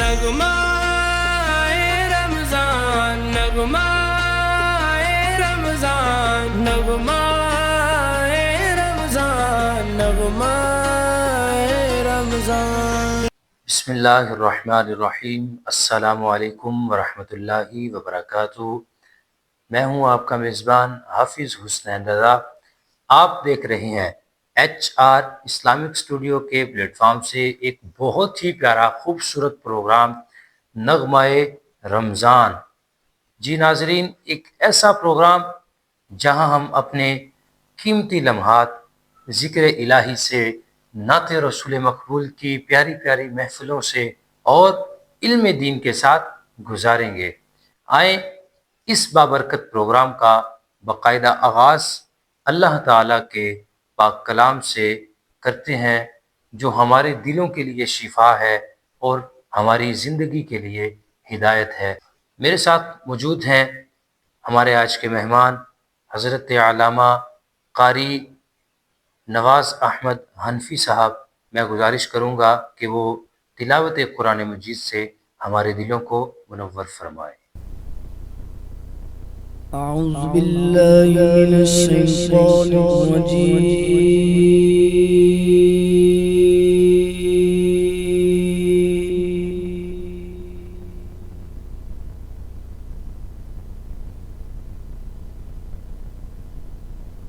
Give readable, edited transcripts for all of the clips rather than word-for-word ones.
نغمہ رمضان نغمہ رمضان نغمہ رمضان نغمہ رمضان۔ بسم اللہ الرحمن الرحیم۔ السلام علیکم ورحمۃ اللہ وبرکاتہ۔ میں ہوں آپ کا میزبان حافظ حسنین رضا۔ آپ دیکھ رہے ہیں HR اسلامک اسٹوڈیو کے پلیٹ فارم سے ایک بہت ہی پیارا خوبصورت پروگرام نغمہ رمضان۔ جی ناظرین، ایک ایسا پروگرام جہاں ہم اپنے قیمتی لمحات ذکر الہی سے، نعت رسول مقبول کی پیاری پیاری محفلوں سے اور علم دین کے ساتھ گزاریں گے۔ آئیں اس بابرکت پروگرام کا باقاعدہ آغاز اللہ تعالیٰ کے پاک کلام سے کرتے ہیں، جو ہمارے دلوں کے لیے شفا ہے اور ہماری زندگی کے لیے ہدایت ہے۔ میرے ساتھ موجود ہیں ہمارے آج کے مہمان حضرت علامہ قاری نواز احمد حنفی صاحب۔ میں گزارش کروں گا کہ وہ تلاوت قرآن مجید سے ہمارے دلوں کو منور فرمائے۔ اعوذ باللہ من الشیطان الرجیم۔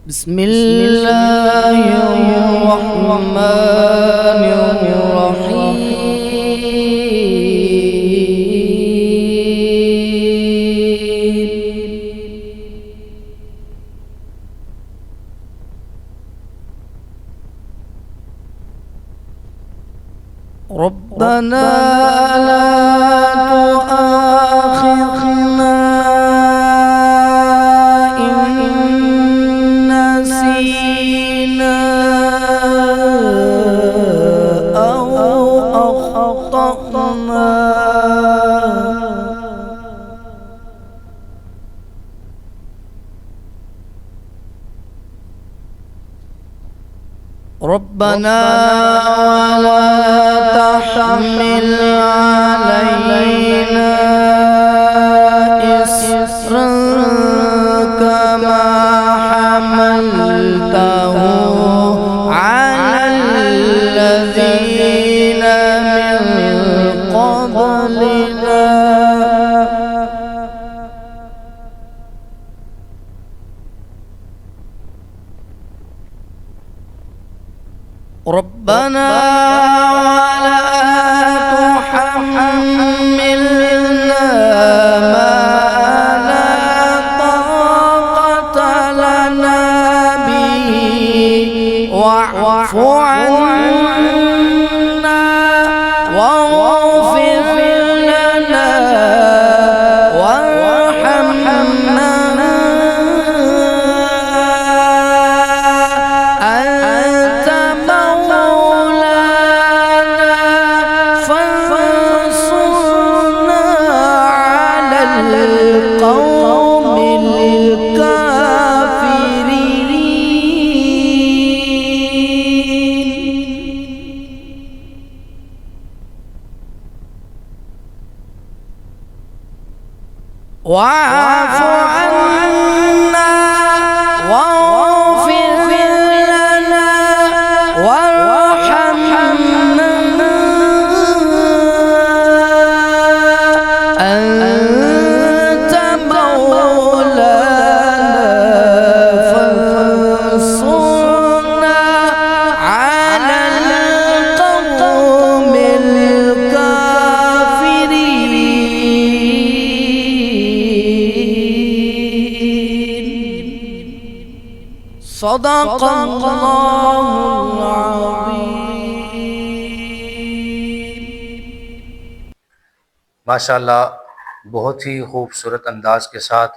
بسم اللہ الرحمن الرحیم۔ ربنا لا تؤاخذنا إن نسينا أو أخطأنا ربنا ولا تحمل علينا إصرا كما حملته على الذين من قبلنا ربنا ولا تحملنا ما لا طاقة لنا به واعف عنا واغفر لنا وارحمنا أنت مولانا فانصرنا على القوم الكافرين۔ واعف عنا واغفر لنا وارحمنا أنت مولانا فانصرنا على القوم الكافرين۔ صدق اللہ العظیم۔ ماشاءاللہ، بہت ہی خوبصورت انداز کے ساتھ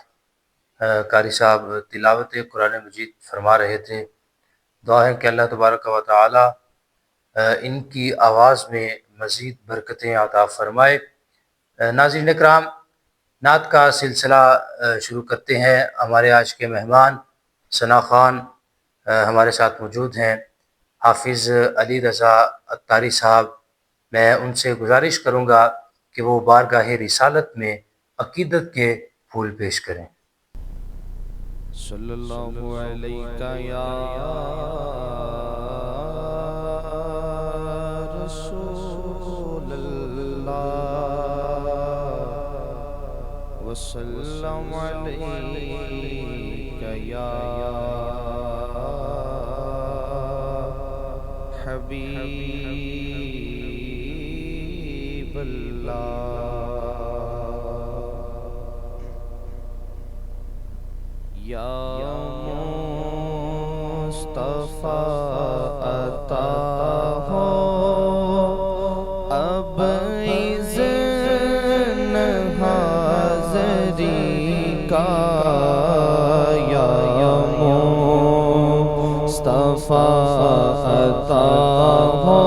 قاری صاحب تلاوت قرآن مجید فرما رہے تھے۔ دعا ہے کہ اللہ تبارک و تعالی ان کی آواز میں مزید برکتیں عطا فرمائے۔ ناظرین اکرام، نعت کا سلسلہ شروع کرتے ہیں۔ ہمارے آج کے مہمان ثنا خان ہمارے ساتھ موجود ہیں، حافظ علی رضا عطاری صاحب۔ میں ان سے گزارش کروں گا کہ وہ بارگاہ رسالت میں عقیدت کے پھول پیش کریں۔ صلی اللہ علیہ یا رسول اللہ وسلم علیک یا حبیب اللہ یا مصطفیٰ عطا ہو اب اذن حاضری کا یا مصطفیٰ عطا ہو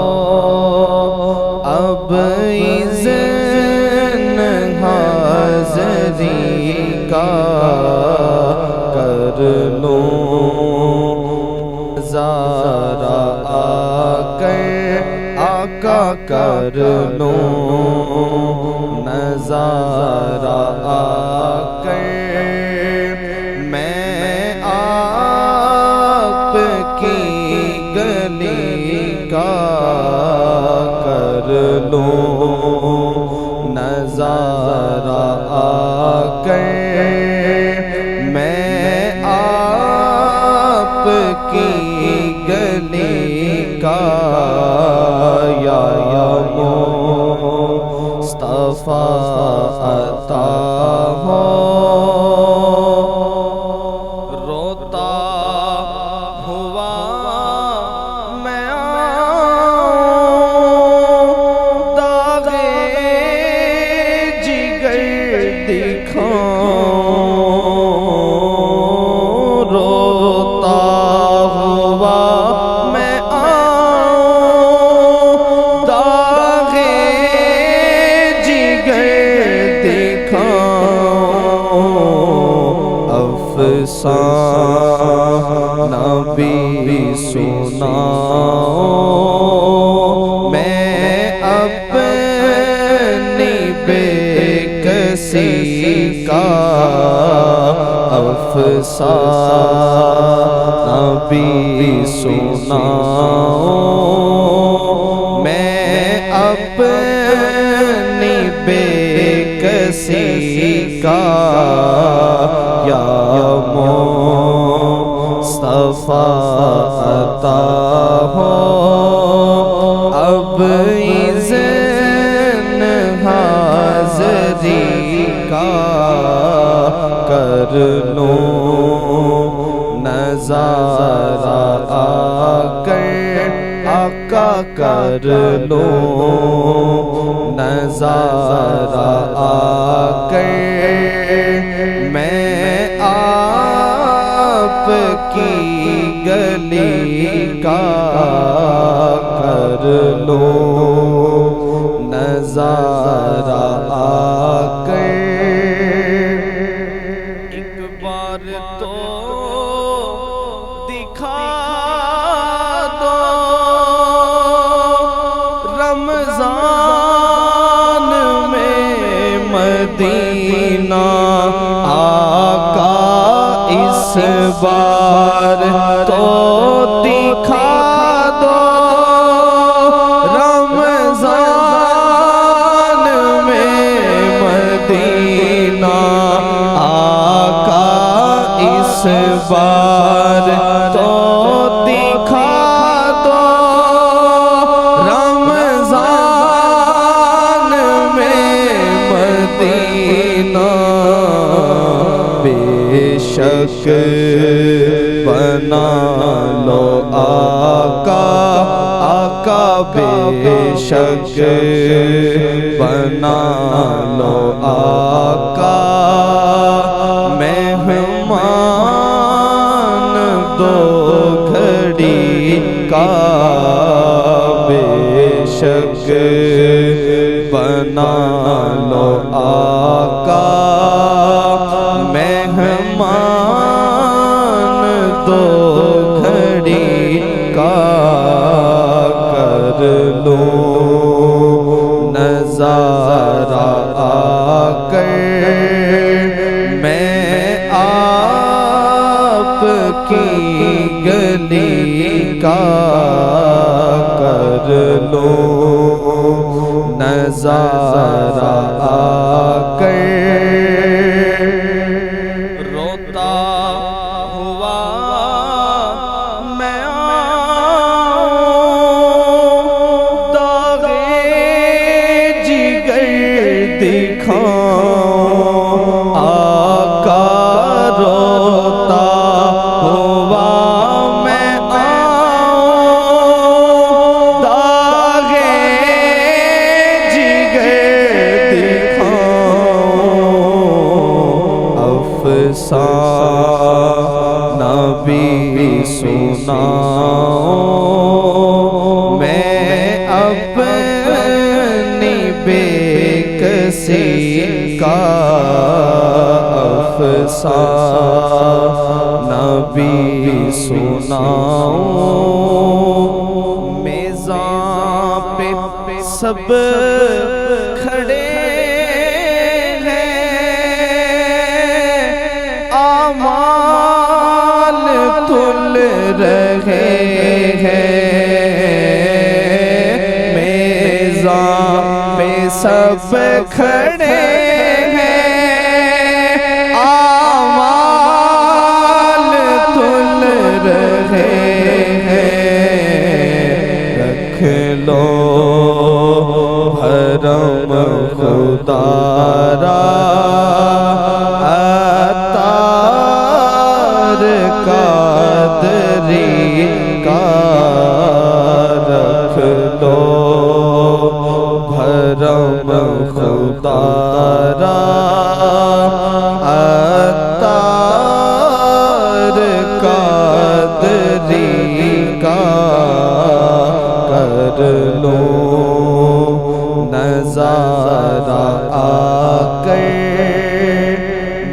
اب اذن حاضری کا کر لوں نظارہ آ کر آقا کر لوں نظارہ آ کر میں آپ کی گلی کا کر لوں نظارہ آ کر کی گلی کا یا مصطفیٰ عطا ہو روتا ہوا میں آؤں داغ جگر دکھاؤں افسانہ بھی سناؤں میں اپنی بے کسی کا افسانہ بھی سناؤں میں اپنی بے کسی کا یا مصطفیٰ عطا ہو اب اذن حاضری کا کر لوں نظارہ آ کر آقا کر لوں نظارہ آ کر میں آپ کی گلی کا کر لوں نظارہ آ کر ایک بار تو دکھا دو رمضان میں مدینہ آقا اس بار تو دکھا دو رمضان میں مدینہ آقا اس بار تو دکھا دو رمضان میں مدینہ بے شک بنا لو آقا آقا بے شک بنا لو آقا مہمان دو گھڑی کا بے شک بنا لو آقا مہمان دو گھڑی کا کر لو نظارہ آ کر میں آپ کی گلی کا کر لوں نظارہ آ کر روتا ہوا میں آؤں داغے جگر دکھاؤں آقا روتا ہوا میں آؤں داغے جگر دکھاؤں افسانہ بھی سناؤں میں اپنی بے کسی کا افسانہ بھی سناؤں میزاں پہ سب کھڑے ہیں اعمال تل رہے ہیں میزاں پہ سب کھڑے ہیں اعمال تل رہے ہیں رکھ لو بھرم خدا را عطار قادری کا رکھ لو بھرم خدا را عطار قادری کا کر لو نظارہ آ کر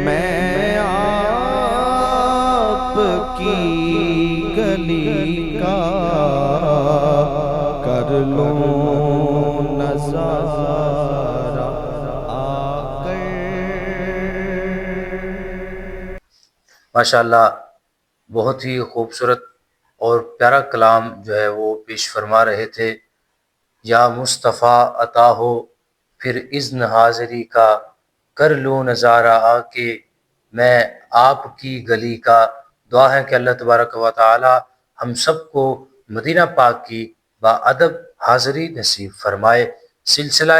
میں آپ کی گلی کا کر لوں نظارہ آ کر ماشاءاللہ بہت ہی خوبصورت اور پیارا کلام جو ہے وہ پیش فرما رہے تھے۔ یا مصطفیٰ عطا ہو پھر اذن حاضری کا، کر لوں نظارہ آ کے میں آپ کی گلی کا۔ دعا ہے کہ اللہ تبارک و تعالی ہم سب کو مدینہ پاک کی باادب حاضری نصیب فرمائے۔ سلسلہ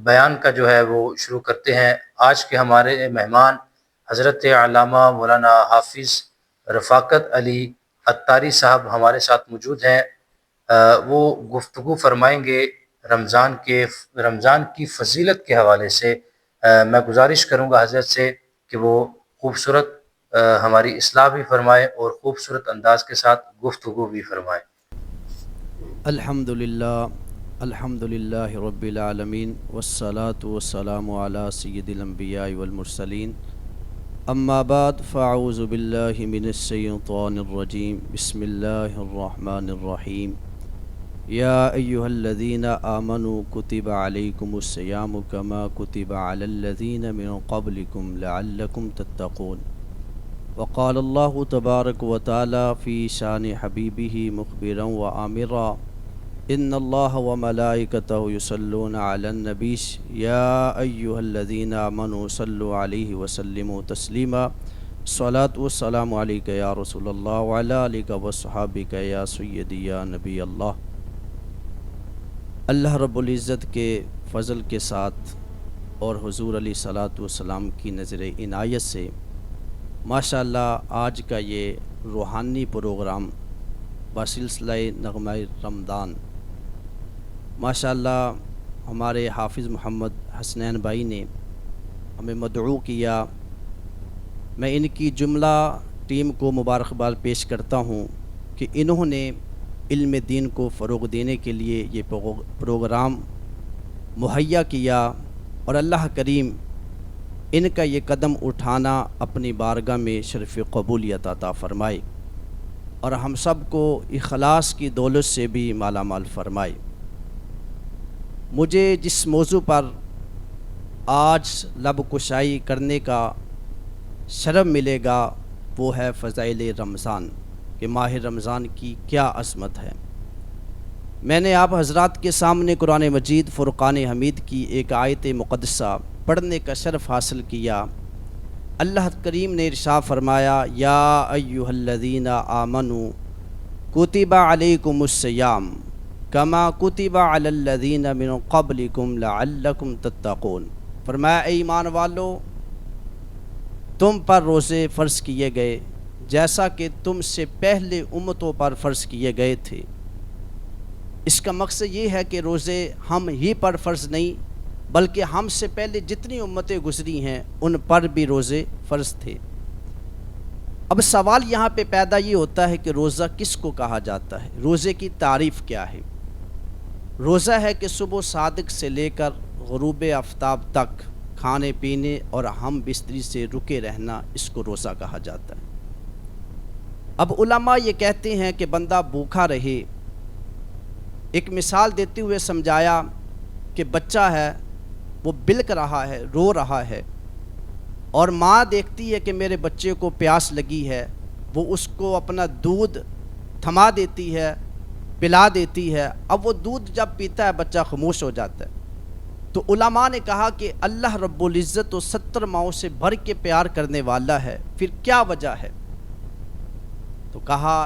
بیان کا جو ہے وہ شروع کرتے ہیں۔ آج کے ہمارے مہمان حضرت علامہ مولانا حافظ رفاقت علی عطاری صاحب ہمارے ساتھ موجود ہیں۔ وہ گفتگو فرمائیں گے رمضان کی فضیلت کے حوالے سے۔ میں گزارش کروں گا حضرت سے کہ وہ خوبصورت ہماری اصلاح بھی فرمائے اور خوبصورت انداز کے ساتھ گفتگو بھی فرمائے۔ الحمدللہ رب العالمین والصلاة والسلام علی سید الانبیاء والمرسلین اما بعد فاعوذ باللہ من الشیطان الرجیم بسم اللہ الرحمن الرحیم یا ایہا الذین آمنوا کتب علیکم الصیام کما کتب علی الذین من قبلکم لعلکم تتقون وقال اللہ تبارک و تعالی فی شان حبیبہ مخبرا و آمرا ان اللہ و ملائکتہ یصلون علی النبی یا ایہا الذین آمنوا صلوا علیہ وسلموا تسلیما الصلاۃ والسلام علیک یا رسول اللہ وعلی آلک وصحابک یا سیدی یا نبی اللہ۔ اللہ رب العزت کے فضل کے ساتھ اور حضور علیہ الصلاۃ والسلام کی نظر عنایت سے ماشاءاللہ آج کا یہ روحانی پروگرام بسلسلہ نغمہ رمضان ماشاءاللہ ہمارے حافظ محمد حسنین بھائی نے ہمیں مدعو کیا۔ میں ان کی جملہ ٹیم کو مبارکباد پیش کرتا ہوں کہ انہوں نے علم دین کو فروغ دینے کے لیے یہ پروگرام مہیا کیا اور اللہ کریم ان کا یہ قدم اٹھانا اپنی بارگاہ میں شرف قبولیت عطا فرمائے اور ہم سب کو اخلاص کی دولت سے بھی مالا مال فرمائے۔ مجھے جس موضوع پر آج لب کشائی کرنے کا شرف ملے گا وہ ہے فضائل رمضان، کہ ماہ رمضان کی کیا عظمت ہے۔ میں نے آپ حضرات کے سامنے قرآن مجید فرقان حمید کی ایک آیت مقدسہ پڑھنے کا شرف حاصل کیا۔ اللہ کریم نے ارشاد فرمایا، یا ایھا الذین آمنوا کتب علیکم الصیام کما کتب علی الذین من قبلکم لعلکم تتقون۔ فرمایا اے ایمان والو، تم پر روزے فرض کیے گئے جیسا کہ تم سے پہلے امتوں پر فرض کیے گئے تھے۔ اس کا مقصد یہ ہے کہ روزے ہم ہی پر فرض نہیں بلکہ ہم سے پہلے جتنی امتیں گزری ہیں ان پر بھی روزے فرض تھے۔ اب سوال یہاں پہ پیدا یہ ہوتا ہے کہ روزہ کس کو کہا جاتا ہے، روزے کی تعریف کیا ہے؟ روزہ ہے کہ صبح صادق سے لے کر غروب آفتاب تک کھانے پینے اور ہم بستری سے رکے رہنا، اس کو روزہ کہا جاتا ہے۔ اب علماء یہ کہتے ہیں کہ بندہ بھوکا رہے۔ ایک مثال دیتے ہوئے سمجھایا کہ بچہ ہے، وہ بلک رہا ہے، رو رہا ہے، اور ماں دیکھتی ہے کہ میرے بچے کو پیاس لگی ہے، وہ اس کو اپنا دودھ تھما دیتی ہے، پلا دیتی ہے۔ اب وہ دودھ جب پیتا ہے بچہ خاموش ہو جاتا ہے۔ تو علماء نے کہا کہ اللہ رب العزت تو 70 ماؤں سے بھر کے پیار کرنے والا ہے، پھر کیا وجہ ہے؟ تو کہا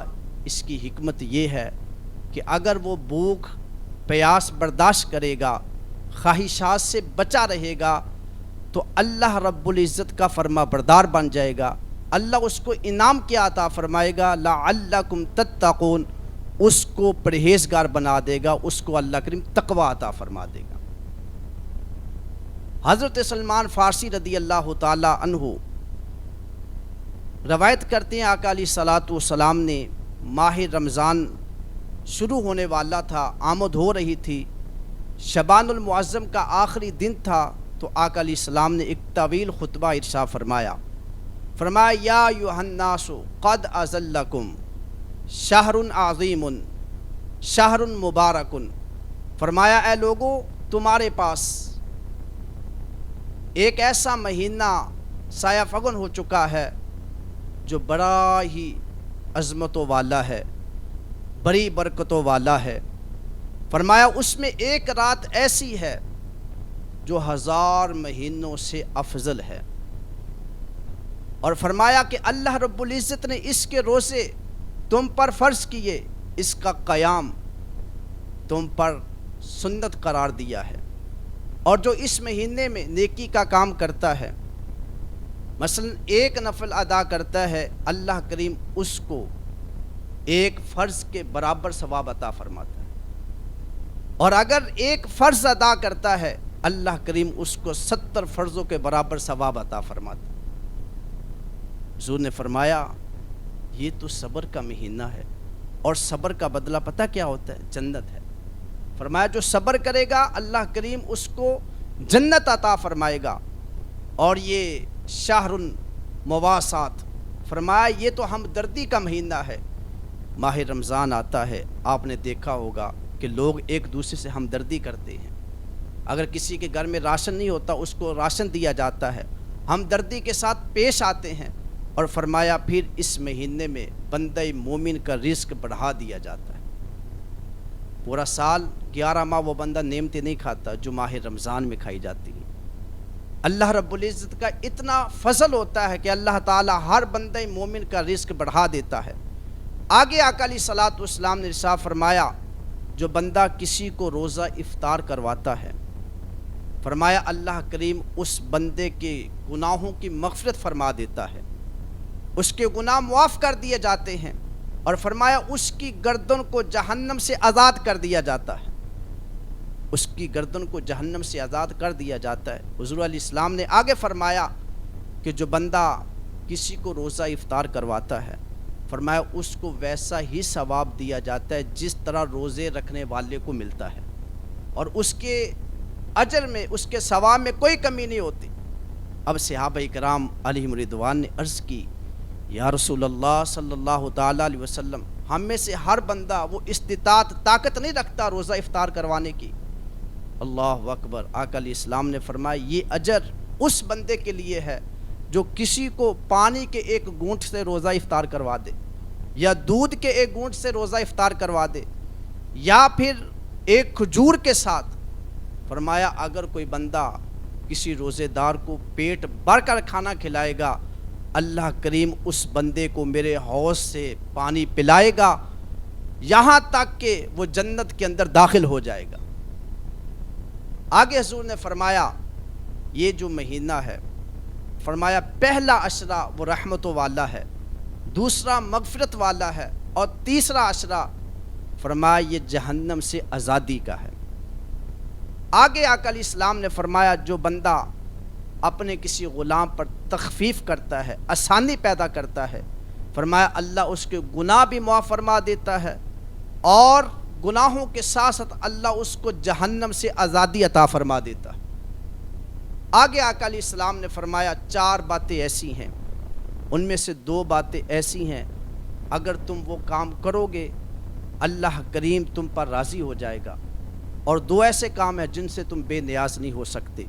اس کی حکمت یہ ہے کہ اگر وہ بھوک پیاس برداشت کرے گا، خواہشات سے بچا رہے گا، تو اللہ رب العزت کا فرما بردار بن جائے گا۔ اللہ اس کو انعام کیا عطا فرمائے گا، لعلکم تتقون، اس کو پرہیزگار بنا دے گا، اس کو اللہ کریم تقوی عطا فرما دے گا۔ حضرت سلمان فارسی رضی اللہ تعالی عنہ روایت کرتے ہیں، آقا علیہ الصلاۃ والسلام نے ماہ رمضان شروع ہونے والا تھا، آمد ہو رہی تھی، شعبان المعظم کا آخری دن تھا، تو آقا علیہ السلام نے ایک طویل خطبہ ارشاد فرمایا یا ایھا الناس قد اذلکم شہر عظیم شہر مبارک۔ فرمایا اے لوگو، تمہارے پاس ایک ایسا مہینہ سایہ فگن ہو چکا ہے جو بڑا ہی عظمتوں والا ہے، بڑی برکتوں والا ہے۔ فرمایا اس میں ایک رات ایسی ہے جو 1000 مہینوں سے افضل ہے، اور فرمایا کہ اللہ رب العزت نے اس کے روزے تم پر فرض کیے، اس کا قیام تم پر سنت قرار دیا ہے، اور جو اس مہینے میں نیکی کا کام کرتا ہے، مثلا ایک نفل ادا کرتا ہے، اللہ کریم اس کو ایک فرض کے برابر ثواب عطا فرماتا ہے، اور اگر ایک فرض ادا کرتا ہے اللہ کریم اس کو 70 فرضوں کے برابر ثواب عطا فرماتا ہے۔ حضور نے فرمایا یہ تو صبر کا مہینہ ہے، اور صبر کا بدلہ پتہ کیا ہوتا ہے؟ جنت ہے۔ فرمایا جو صبر کرے گا اللہ کریم اس کو جنت عطا فرمائے گا، اور یہ شہر مواسات، فرمایا یہ تو ہمدردی کا مہینہ ہے۔ ماہ رمضان آتا ہے، آپ نے دیکھا ہوگا کہ لوگ ایک دوسرے سے ہمدردی کرتے ہیں، اگر کسی کے گھر میں راشن نہیں ہوتا اس کو راشن دیا جاتا ہے، ہمدردی کے ساتھ پیش آتے ہیں، اور فرمایا پھر اس مہینے میں بندہ مومن کا رزق بڑھا دیا جاتا ہے۔ پورا سال 11 ماہ وہ بندہ نعمتیں نہیں کھاتا جو ماہ رمضان میں کھائی جاتی ہیں۔ اللہ رب العزت کا اتنا فضل ہوتا ہے کہ اللہ تعالی ہر بندہ مومن کا رزق بڑھا دیتا ہے۔ آگے آقا علیہ الصلاۃ والسلام نے ارشاد فرمایا جو بندہ کسی کو روزہ افطار کرواتا ہے، فرمایا اللہ کریم اس بندے کے گناہوں کی مغفرت فرما دیتا ہے، اس کے گناہ معاف کر دیے جاتے ہیں، اور فرمایا اس کی گردن کو جہنم سے آزاد کر دیا جاتا ہے، اس کی گردن کو جہنم سے آزاد کر دیا جاتا ہے۔ حضور علیہ السلام نے آگے فرمایا کہ جو بندہ کسی کو روزہ افطار کرواتا ہے، فرمایا اس کو ویسا ہی ثواب دیا جاتا ہے جس طرح روزے رکھنے والے کو ملتا ہے، اور اس کے اجر میں، اس کے ثواب میں کوئی کمی نہیں ہوتی۔ اب صحابہ کرام علیہم رضوان نے عرض کی یا رسول اللہ صلی اللہ تعالیٰ علیہ وسلم، ہم میں سے ہر بندہ وہ استطاعت طاقت نہیں رکھتا روزہ افطار کروانے کی، اللہ اکبر۔ آقا علیہ السلام نے فرمایا یہ اجر اس بندے کے لیے ہے جو کسی کو پانی کے ایک گھونٹ سے روزہ افطار کروا دے، یا دودھ کے ایک گھونٹ سے روزہ افطار کروا دے، یا پھر ایک کھجور کے ساتھ۔ فرمایا اگر کوئی بندہ کسی روزے دار کو پیٹ بھر کر کھانا کھلائے گا، اللہ کریم اس بندے کو میرے حوض سے پانی پلائے گا یہاں تک کہ وہ جنت کے اندر داخل ہو جائے گا۔ آگے حضور نے فرمایا یہ جو مہینہ ہے، فرمایا پہلا عشرہ وہ رحمتوں والا ہے، دوسرا مغفرت والا ہے، اور تیسرا عشرہ فرمایا یہ جہنم سے آزادی کا ہے۔ آگے آقا علیہ السلام نے فرمایا جو بندہ اپنے کسی غلام پر تخفیف کرتا ہے، آسانی پیدا کرتا ہے، فرمایا اللہ اس کے گناہ بھی معاف فرما دیتا ہے، اور گناہوں کے ساتھ ساتھ اللہ اس کو جہنم سے آزادی عطا فرما دیتا ہے۔ آگے آقا علیہ السلام نے فرمایا 4 باتیں ایسی ہیں، ان میں سے 2 باتیں ایسی ہیں اگر تم وہ کام کرو گے اللہ کریم تم پر راضی ہو جائے گا، اور 2 ایسے کام ہیں جن سے تم بے نیاز نہیں ہو سکتے۔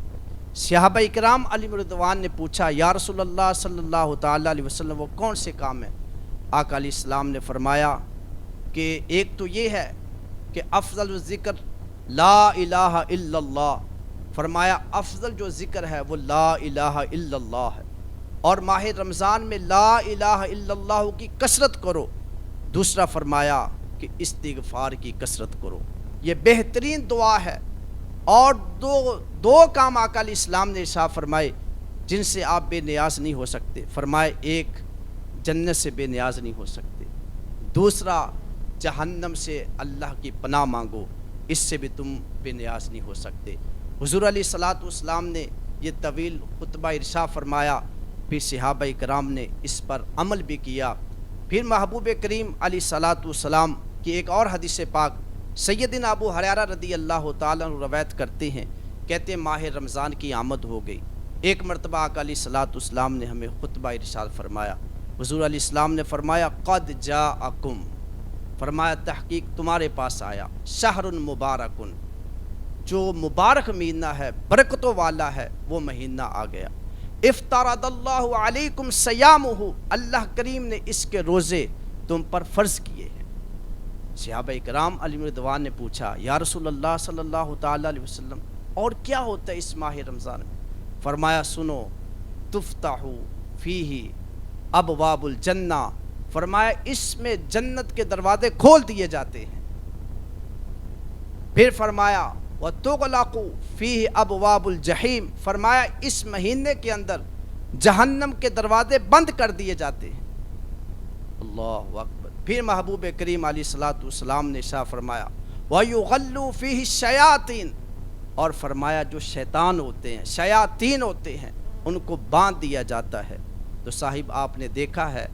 صحابہ اکرام علیہم رضوان نے پوچھا یا رسول اللہ صلی اللہ تعالیٰ علیہ وسلم وہ کون سے کام ہیں؟ آقا علیہ السلام نے فرمایا کہ ایک تو یہ ہے کہ افضل الذکر لا الہ الا اللہ، فرمایا افضل جو ذکر ہے وہ لا الہ الا اللہ ہے، اور ماہ رمضان میں لا الہ الا اللہ کی کثرت کرو۔ دوسرا فرمایا کہ استغفار کی کثرت کرو، یہ بہترین دعا ہے۔ اور دو کام آقا علیہ السلام نے ارشاد فرمائے جن سے آپ بے نیاز نہیں ہو سکتے، فرمائے ایک جنت سے بے نیاز نہیں ہو سکتے، دوسرا جہنم سے اللہ کی پناہ مانگو، اس سے بھی تم بے نیاز نہیں ہو سکتے۔ حضور علیہ الصلوۃ والسلام نے یہ طویل خطبہ ارشاد فرمایا، پھر صحابہ کرام نے اس پر عمل بھی کیا۔ پھر محبوب کریم علیہ الصلوۃ والسلام کی ایک اور حدیث پاک سیدنا ابو ہریرہ رضی اللہ تعالیٰ عنہ روایت کرتے ہیں، کہتے ہیں ماہ رمضان کی آمد ہو گئی۔ ایک مرتبہ آقا علیہ الصلوۃ والسلام نے ہمیں خطبہ ارشاد فرمایا، حضور علیہ السلام نے فرمایا قد جاءکم، فرمایا تحقیق تمہارے پاس آیا، شہر مبارکن، جو مبارک مہینہ ہے برکتوں والا ہے وہ مہینہ آ گیا، افترض اللہ علیکم صیامہ، اللہ کریم نے اس کے روزے تم پر فرض کیے ہیں۔ صحابہ کرام علیہ رضوان نے پوچھا یا رسول اللہ صلی اللہ تعالیٰ علیہ وسلم اور کیا ہوتا ہے اس ماہ رمضان میں؟ فرمایا سنو، تفتح فیہ ابواب الجنہ، فرمایا اس میں جنت کے دروازے کھول دیے جاتے ہیں۔ پھر فرمایا وتغلق فیہ ابواب الجحیم، فرمایا اس مہینے کے اندر جہنم کے دروازے بند کر دیے جاتے ہیں۔ اللہ اکبر۔ پھر محبوب کریم علیہ الصلوۃ والسلام نے ارشاد فرمایا وَيُغَلُّ فِيهِ الشَّيَاطِينَ، اور فرمایا جو شیطان ہوتے ہیں، شیاطین ہوتے ہیں، ان کو باندھ دیا جاتا ہے۔ تو صاحب آپ نے دیکھا ہے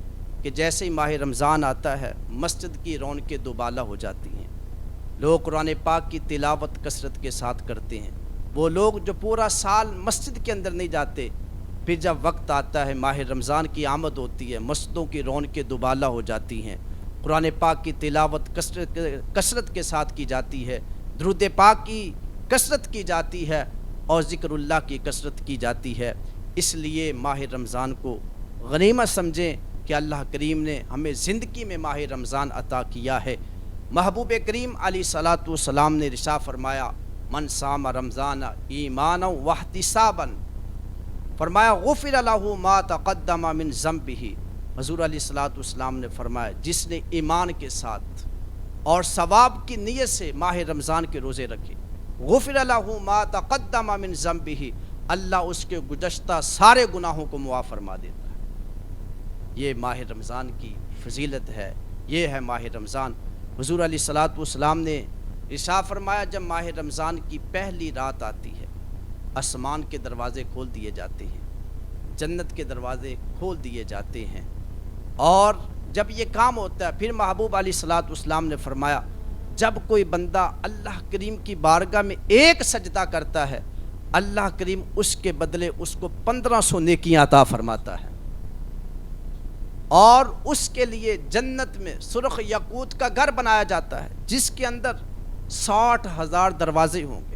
کہ جیسے ہی ماہ رمضان آتا ہے مسجد کی رونقیں دوبالا ہو جاتی ہیں، لوگ قرآن پاک کی تلاوت کثرت کے ساتھ کرتے ہیں۔ وہ لوگ جو پورا سال مسجد کے اندر نہیں جاتے، پھر جب وقت آتا ہے ماہ رمضان کی آمد ہوتی ہے، مسجدوں کی رونقیں دوبالا ہو جاتی ہیں، قرآن پاک کی تلاوت کثرت کے ساتھ کی جاتی ہے، درود پاک کی کثرت کی جاتی ہے، اور ذکر اللہ کی کثرت کی جاتی ہے۔ اس لیے ماہ رمضان کو غنیمت سمجھیں کہ اللہ کریم نے ہمیں زندگی میں ماہ رمضان عطا کیا ہے۔ محبوب کریم علیہ الصلوۃ والسلام نے ارشاد فرمایا من صام رمضان ایمانا واحتسابا، فرمایا غفر لہ ما تقدم من ذنبہ، حضور علیہ الصلوۃ والسلام نے فرمایا جس نے ایمان کے ساتھ اور ثواب کی نیت سے ماہ رمضان کے روزے رکھے، غفر لہ ما تقدم من ذنبہ، اللہ اس کے گزشتہ سارے گناہوں کو معاف فرما دیتا ہے۔ یہ ماہ رمضان کی فضیلت ہے، یہ ہے ماہ رمضان۔ حضور علیہ الصلوۃ والسلام نے ارشاد فرمایا جب ماہ رمضان کی پہلی رات آتی ہے آسمان کے دروازے کھول دیے جاتے ہیں، جنت کے دروازے کھول دیے جاتے ہیں، اور جب یہ کام ہوتا ہے پھر محبوب علیہ الصلوۃ والسلام نے فرمایا جب کوئی بندہ اللہ کریم کی بارگاہ میں ایک سجدہ کرتا ہے اللہ کریم اس کے بدلے اس کو 1500 نیکیاں عطا فرماتا ہے، اور اس کے لیے جنت میں سرخ یاقوت کا گھر بنایا جاتا ہے جس کے اندر 60,000 دروازے ہوں گے،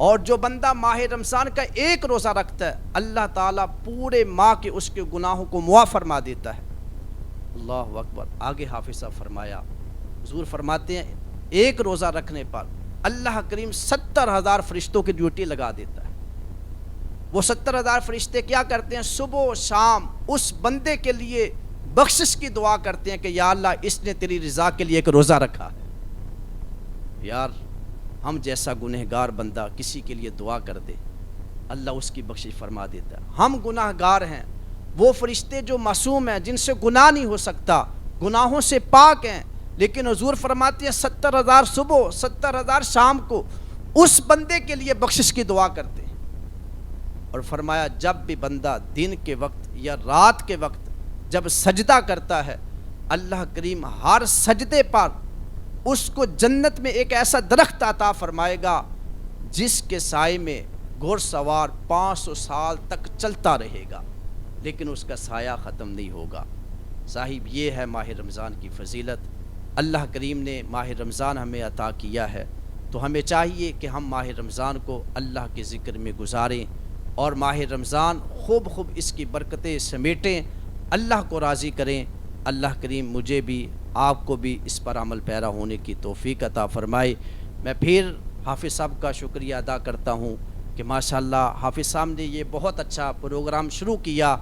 اور جو بندہ ماہ رمضان کا ایک روزہ رکھتا ہے اللہ تعالیٰ پورے ماہ کے اس کے گناہوں کو معاف فرما دیتا ہے۔ اللہ اکبر۔ آگے حافظ صاحب فرمایا، حضور فرماتے ہیں ایک روزہ رکھنے پر اللہ کریم 70,000 فرشتوں کی ڈیوٹی لگا دیتا ہے۔ وہ 70,000 فرشتے کیا کرتے ہیں؟ صبح و شام اس بندے کے لیے بخشش کی دعا کرتے ہیں کہ یا اللہ اس نے تیری رضا کے لیے ایک روزہ رکھا ہے۔ یار ہم جیسا گنہگار بندہ کسی کے لیے دعا کر دے اللہ اس کی بخشش فرما دیتا ہے۔ ہم گناہ گار ہیں، وہ فرشتے جو معصوم ہیں جن سے گناہ نہیں ہو سکتا، گناہوں سے پاک ہیں، لیکن حضور فرماتے ہیں 70,000 صبح 70,000 شام کو اس بندے کے لیے بخشش کی دعا کرتے ہیں۔ اور فرمایا جب بھی بندہ دن کے وقت یا رات کے وقت جب سجدہ کرتا ہے اللہ کریم ہر سجدے پر اس کو جنت میں ایک ایسا درخت عطا فرمائے گا جس کے سائے میں گھوڑ سوار 500 سال تک چلتا رہے گا لیکن اس کا سایہ ختم نہیں ہوگا۔ صاحب یہ ہے ماہ رمضان کی فضیلت۔ اللہ کریم نے ماہ رمضان ہمیں عطا کیا ہے تو ہمیں چاہیے کہ ہم ماہ رمضان کو اللہ کے ذکر میں گزاریں اور ماہ رمضان خوب اس کی برکتیں سمیٹیں، اللہ کو راضی کریں۔ اللہ کریم مجھے بھی آپ کو بھی اس پر عمل پیرا ہونے کی توفیق عطا فرمائے۔ میں پھر حافظ صاحب کا شکریہ ادا کرتا ہوں کہ ماشاءاللہ حافظ صاحب نے یہ بہت اچھا پروگرام شروع کیا۔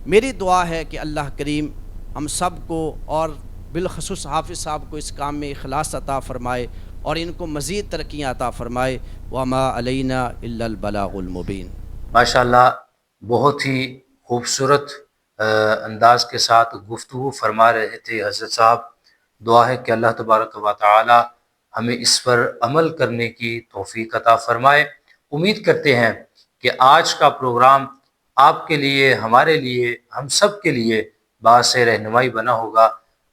میری دعا ہے کہ اللہ کریم ہم سب کو اور بالخصوص حافظ صاحب کو اس کام میں اخلاص عطا فرمائے اور ان کو مزید ترقیاں عطا فرمائے۔ وما علینا الا البلاغ المبین۔ ماشاءاللہ بہت ہی خوبصورت انداز کے ساتھ گفتگو فرما رہے تھے حضرت صاحب۔ دعا ہے کہ اللہ تبارک و تعالی ہمیں اس پر عمل کرنے کی توفیق عطا فرمائے۔ امید کرتے ہیں کہ آج کا پروگرام آپ کے لیے، ہمارے لیے، ہم سب کے لیے باعث رہنمائی بنا ہوگا۔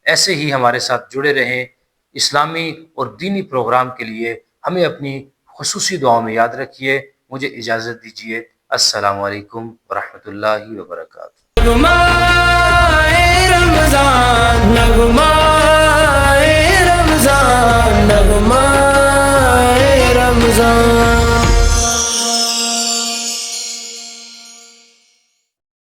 ایسے ہی ہمارے ساتھ جڑے رہیں۔ اسلامی اور دینی پروگرام کے لیے ہمیں اپنی خصوصی دعاؤں میں یاد رکھیے۔ مجھے اجازت دیجیے۔ السلام علیکم ورحمۃ اللہ وبرکاتہ۔ نغمہ رمضان